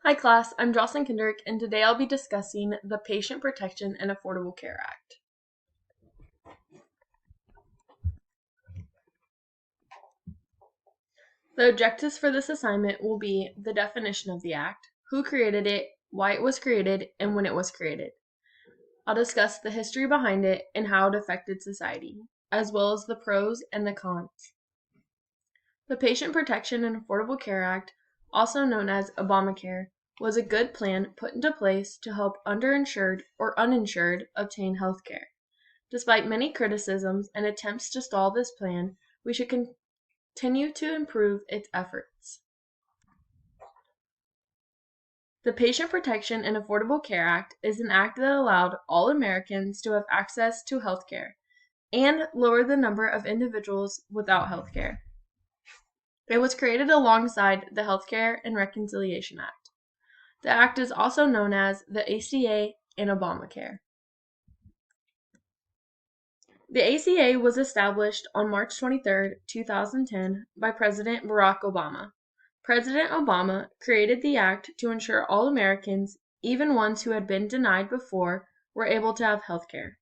Hi class, I'm Jocelyn Kendrick, and today I'll be discussing the Patient Protection and Affordable Care Act. The objectives for this assignment will be the definition of the Act, who created it, why it was created, and when it was created. I'll discuss the history behind it and how it affected society, as well as the pros and the cons. The Patient Protection and Affordable Care Act, also known as Obamacare, was a good plan put into place to help underinsured or uninsured obtain health care. Despite many criticisms and attempts to stall this plan, we should continue to improve its efforts. The Patient Protection and Affordable Care Act is an act that allowed all Americans to have access to health care and lowered the number of individuals without health care. It was created alongside the Healthcare and Reconciliation Act. The act is also known as the ACA and Obamacare. The ACA was established on March 23, 2010 by President Barack Obama. President Obama created the act to ensure all Americans, even ones who had been denied before, were able to have health care.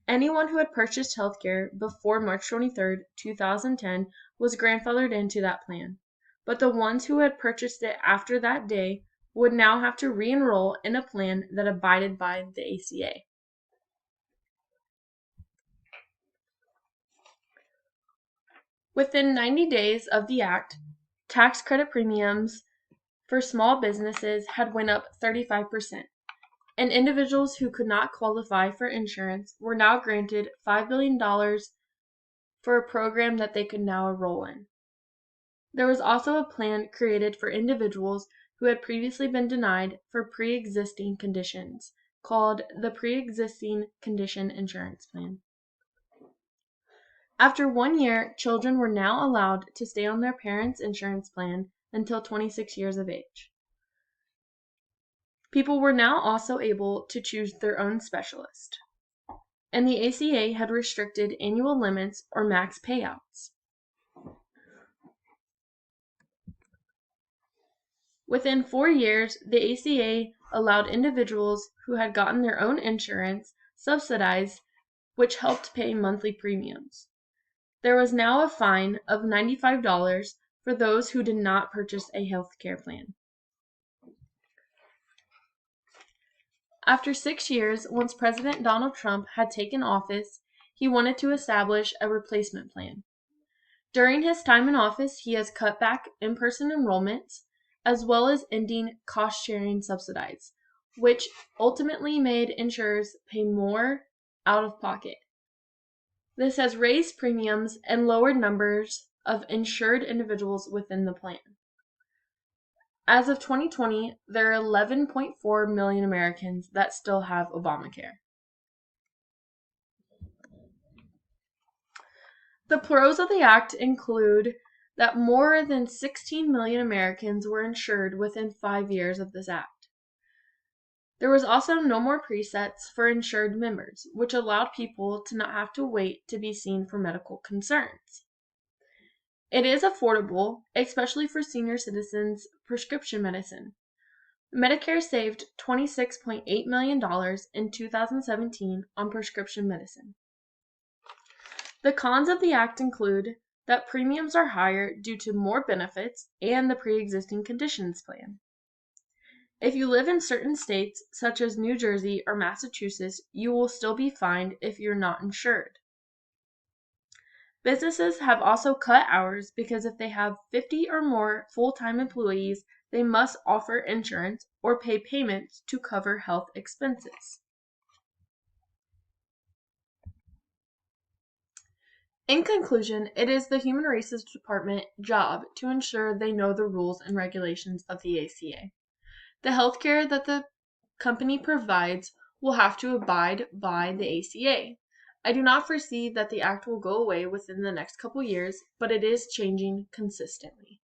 Anyone who had purchased health care before March 23, 2010 was grandfathered into that plan, but the ones who had purchased it after that day would now have to re-enroll in a plan that abided by the ACA. Within 90 days of the act, tax credit premiums for small businesses had went up 35%, and individuals who could not qualify for insurance were now granted $5 billion for a program that they could now enroll in. There was also a plan created for individuals who had previously been denied for pre-existing conditions, called the Pre-Existing Condition Insurance Plan. After 1 year, children were now allowed to stay on their parents' insurance plan until 26 years of age. People were now also able to choose their own specialist, and the ACA had restricted annual limits or max payouts. Within 4 years, the ACA allowed individuals who had gotten their own insurance subsidized, which helped pay monthly premiums. There was now a fine of $95 for those who did not purchase a health care plan. After 6 years, once President Donald Trump had taken office, he wanted to establish a replacement plan. During his time in office, he has cut back in-person enrollments, as well as ending cost-sharing subsidies, which ultimately made insurers pay more out of pocket. This has raised premiums and lowered numbers of insured individuals within the plan. As of 2020, there are 11.4 million Americans that still have Obamacare. The pros of the act include that more than 16 million Americans were insured within 5 years of this act. There was also no more presets for insured members, which allowed people to not have to wait to be seen for medical concerns. It is affordable, especially for senior citizens' prescription medicine. Medicare saved $26.8 million in 2017 on prescription medicine. The cons of the act include that premiums are higher due to more benefits and the pre-existing conditions plan. If you live in certain states, such as New Jersey or Massachusetts, you will still be fined if you're not insured. Businesses have also cut hours because if they have 50 or more full-time employees, they must offer insurance or pay payments to cover health expenses. In conclusion, it is the Human Resources Department's job to ensure they know the rules and regulations of the ACA. The healthcare that the company provides will have to abide by the ACA. I do not foresee that the act will go away within the next couple years, but it is changing consistently.